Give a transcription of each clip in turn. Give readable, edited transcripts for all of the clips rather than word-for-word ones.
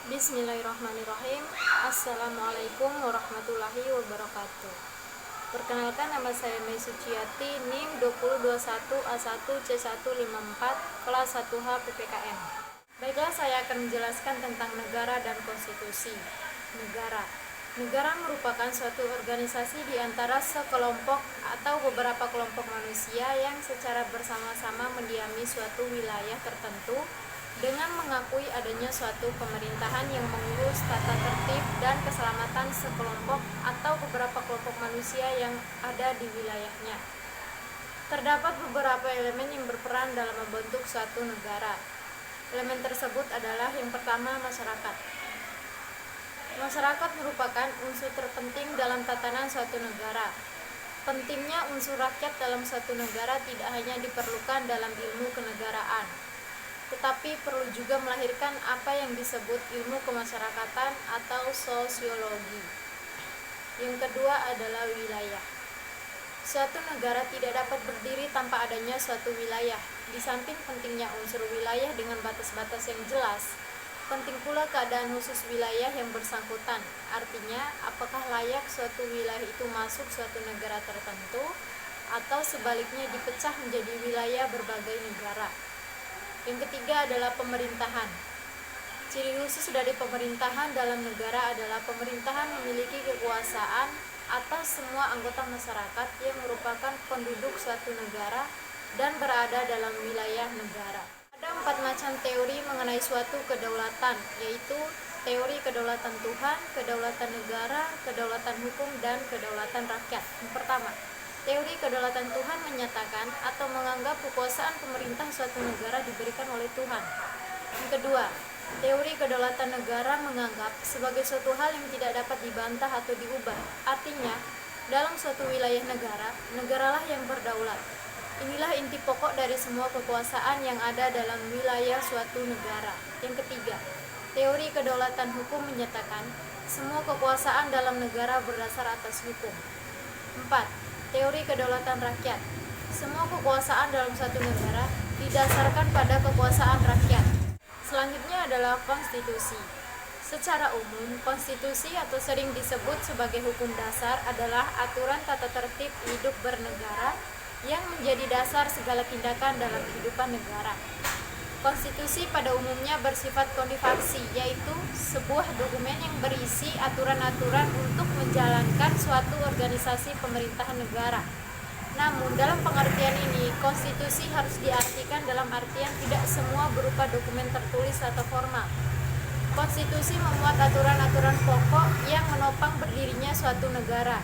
Bismillahirrahmanirrahim. Assalamualaikum warahmatullahi wabarakatuh. Perkenalkan, nama saya Mei Suciati, NIM 2021A1C154, kelas 1H PPKN. Baiklah, saya akan menjelaskan tentang negara dan konstitusi. Negara merupakan suatu organisasi di antara sekelompok atau beberapa kelompok manusia yang secara bersama-sama mendiami suatu wilayah tertentu dengan mengakui adanya suatu pemerintahan yang mengurus tata tertib dan keselamatan sekelompok atau beberapa kelompok manusia yang ada di wilayahnya. Terdapat beberapa elemen yang berperan dalam membentuk suatu negara. Elemen tersebut adalah yang pertama, masyarakat. Masyarakat merupakan unsur terpenting dalam tatanan suatu negara. Pentingnya unsur rakyat dalam suatu negara tidak hanya diperlukan dalam ilmu kenegaraan, tetapi perlu juga melahirkan apa yang disebut ilmu kemasyarakatan atau sosiologi. Yang kedua adalah wilayah. Suatu negara tidak dapat berdiri tanpa adanya suatu wilayah. Di samping pentingnya unsur wilayah dengan batas-batas yang jelas, penting pula keadaan khusus wilayah yang bersangkutan. Artinya, apakah layak suatu wilayah itu masuk suatu negara tertentu, atau sebaliknya dipecah menjadi wilayah berbagai negara. Yang ketiga adalah pemerintahan. Ciri khusus dari pemerintahan dalam negara adalah pemerintahan memiliki kekuasaan atas semua anggota masyarakat yang merupakan penduduk suatu negara dan berada dalam wilayah negara. Ada 4 macam teori mengenai suatu kedaulatan, yaitu teori kedaulatan Tuhan, kedaulatan negara, kedaulatan hukum, dan kedaulatan rakyat. Yang pertama, teori kedaulatan Tuhan menyatakan atau menganggap kekuasaan pemerintah suatu negara diberikan oleh Tuhan. Yang kedua, teori kedaulatan negara menganggap sebagai suatu hal yang tidak dapat dibantah atau diubah. Artinya, dalam suatu wilayah negara, negaralah yang berdaulat. Inilah inti pokok dari semua kekuasaan yang ada dalam wilayah suatu negara. Yang ketiga, teori kedaulatan hukum menyatakan semua kekuasaan dalam negara berdasar atas hukum. 4. Teori kedaulatan rakyat. Semua kekuasaan dalam suatu negara didasarkan pada kekuasaan rakyat. Selanjutnya adalah konstitusi. Secara umum, konstitusi atau sering disebut sebagai hukum dasar adalah aturan tata tertib hidup bernegara yang menjadi dasar segala tindakan dalam kehidupan negara. Konstitusi pada umumnya bersifat kondifaksi, yaitu sebuah dokumen yang berisi aturan-aturan untuk menjalankan suatu organisasi pemerintahan negara. Namun, dalam pengertian ini, konstitusi harus diartikan dalam artian tidak semua berupa dokumen tertulis atau formal. Konstitusi memuat aturan-aturan pokok yang menopang berdirinya suatu negara.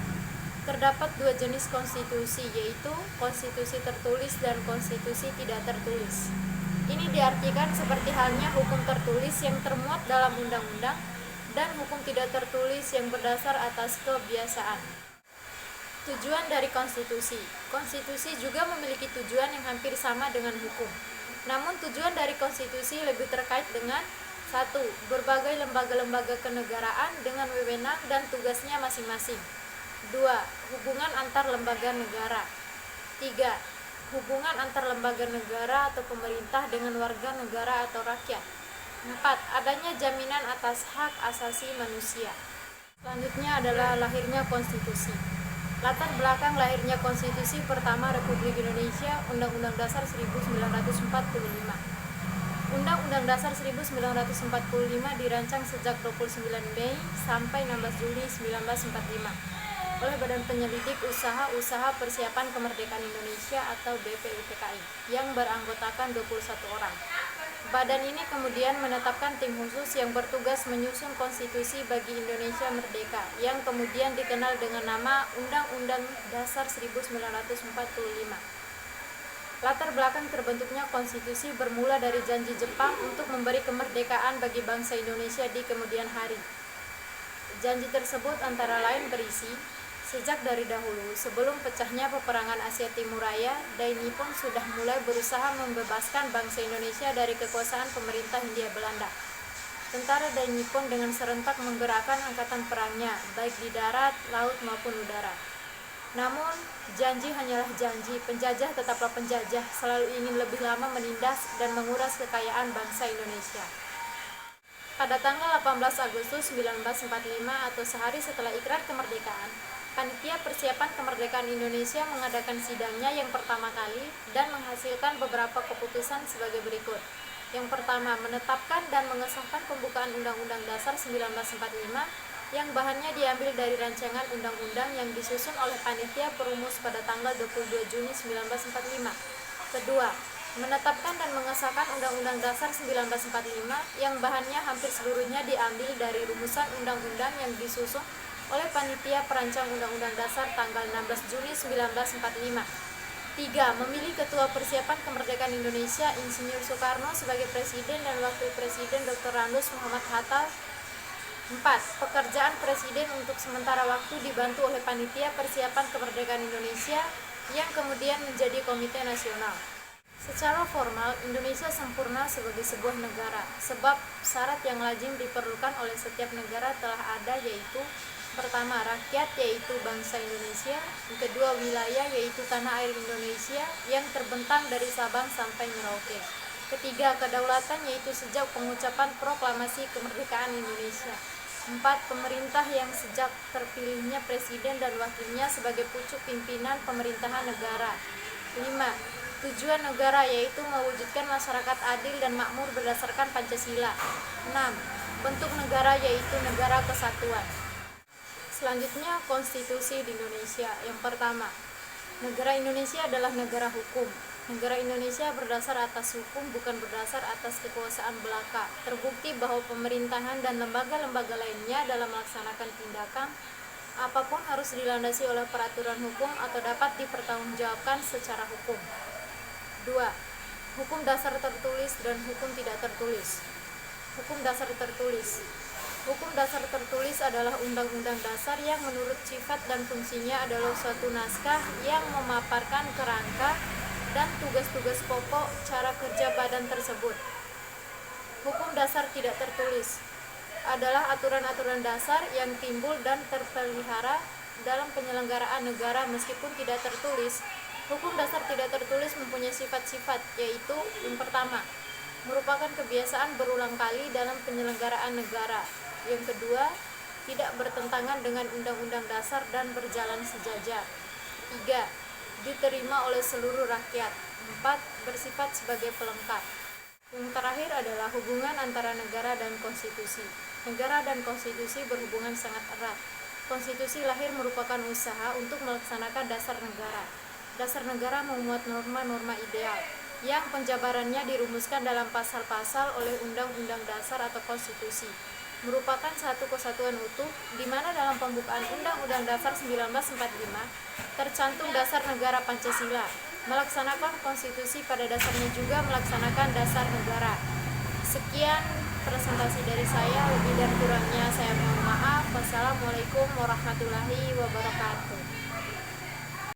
Terdapat 2 jenis konstitusi, yaitu konstitusi tertulis dan konstitusi tidak tertulis. Ini diartikan seperti halnya hukum tertulis yang termuat dalam undang-undang dan hukum tidak tertulis yang berdasar atas kebiasaan. Tujuan dari konstitusi. Konstitusi juga memiliki tujuan yang hampir sama dengan hukum. Namun tujuan dari konstitusi lebih terkait dengan 1. Berbagai lembaga-lembaga kenegaraan dengan wewenang dan tugasnya masing-masing. 2. Hubungan antar lembaga negara. 3. Hubungan antar lembaga negara atau pemerintah dengan warga negara atau rakyat. 4. Adanya jaminan atas hak asasi manusia. Selanjutnya adalah lahirnya konstitusi. Latar belakang lahirnya konstitusi pertama Republik Indonesia, Undang-Undang Dasar 1945. Undang-Undang Dasar 1945 dirancang sejak 29 Mei sampai 16 Juli 1945 oleh Badan Penyelidik Usaha-Usaha Persiapan Kemerdekaan Indonesia atau BPUPKI yang beranggotakan 21 orang. Badan ini kemudian menetapkan tim khusus yang bertugas menyusun konstitusi bagi Indonesia Merdeka yang kemudian dikenal dengan nama Undang-Undang Dasar 1945. Latar belakang terbentuknya konstitusi bermula dari janji Jepang untuk memberi kemerdekaan bagi bangsa Indonesia di kemudian hari. Janji tersebut antara lain berisi, sejak dari dahulu, sebelum pecahnya peperangan Asia Timur Raya, Dai Nippon sudah mulai berusaha membebaskan bangsa Indonesia dari kekuasaan pemerintah Hindia Belanda. Tentara Dai Nippon dengan serentak menggerakkan angkatan perangnya, baik di darat, laut maupun udara. Namun, janji hanyalah janji, penjajah tetaplah penjajah, selalu ingin lebih lama menindas dan menguras kekayaan bangsa Indonesia. Pada tanggal 18 Agustus 1945 atau sehari setelah ikrar kemerdekaan, Panitia Persiapan Kemerdekaan Indonesia mengadakan sidangnya yang pertama kali dan menghasilkan beberapa keputusan sebagai berikut. Yang pertama, menetapkan dan mengesahkan pembukaan Undang-Undang Dasar 1945 yang bahannya diambil dari rancangan undang-undang yang disusun oleh Panitia Perumus pada tanggal 22 Juni 1945. Kedua, menetapkan dan mengesahkan Undang-Undang Dasar 1945 yang bahannya hampir seluruhnya diambil dari rumusan undang-undang yang disusun oleh Panitia Perancang Undang-Undang Dasar tanggal 16 Juni 1945. 3. Memilih Ketua Persiapan Kemerdekaan Indonesia Insinyur Soekarno sebagai Presiden dan Wakil Presiden Dr. Randus Muhammad Hatta. 4. Pekerjaan Presiden untuk sementara waktu dibantu oleh Panitia Persiapan Kemerdekaan Indonesia yang kemudian menjadi Komite Nasional. Secara formal, Indonesia sempurna sebagai sebuah negara, sebab syarat yang lazim diperlukan oleh setiap negara telah ada, yaitu pertama, rakyat, yaitu bangsa Indonesia. Yang kedua, wilayah, yaitu tanah air Indonesia yang terbentang dari Sabang sampai Merauke. Ketiga, kedaulatan, yaitu sejak pengucapan proklamasi kemerdekaan Indonesia. 4. Pemerintah yang sejak terpilihnya presiden dan wakilnya sebagai pucuk pimpinan pemerintahan negara. 5. Tujuan negara, yaitu mewujudkan masyarakat adil dan makmur berdasarkan Pancasila. 6. Bentuk negara, yaitu negara kesatuan. Selanjutnya, konstitusi di Indonesia. Yang pertama, negara Indonesia adalah negara hukum. Negara Indonesia berdasar atas hukum, bukan berdasar atas kekuasaan belaka. Terbukti bahwa pemerintahan dan lembaga-lembaga lainnya dalam melaksanakan tindakan apapun harus dilandasi oleh peraturan hukum atau dapat dipertanggungjawabkan secara hukum. 2. Hukum dasar tertulis dan hukum tidak tertulis. Hukum dasar tertulis. Hukum dasar tertulis adalah undang-undang dasar yang menurut sifat dan fungsinya adalah suatu naskah yang memaparkan kerangka dan tugas-tugas pokok cara kerja badan tersebut. Hukum dasar tidak tertulis adalah aturan-aturan dasar yang timbul dan terpelihara dalam penyelenggaraan negara meskipun tidak tertulis. Hukum dasar tidak tertulis mempunyai sifat-sifat, yaitu yang pertama, merupakan kebiasaan berulang kali dalam penyelenggaraan negara. Yang kedua, tidak bertentangan dengan undang-undang dasar dan berjalan sejajar. 3. Diterima oleh seluruh rakyat. 4. Bersifat sebagai pelengkap. Yang terakhir adalah hubungan antara negara dan konstitusi. Negara dan konstitusi berhubungan sangat erat. Konstitusi lahir merupakan usaha untuk melaksanakan dasar negara. Dasar negara memuat norma-norma ideal yang penjabarannya dirumuskan dalam pasal-pasal oleh undang-undang dasar atau konstitusi. Merupakan satu kesatuan utuh, di mana dalam pembukaan Undang-Undang Dasar 1945 tercantum dasar negara Pancasila. Melaksanakan konstitusi pada dasarnya juga melaksanakan dasar negara. Sekian presentasi dari saya, lebih dan kurangnya saya mohon maaf. Wassalamualaikum warahmatullahi wabarakatuh.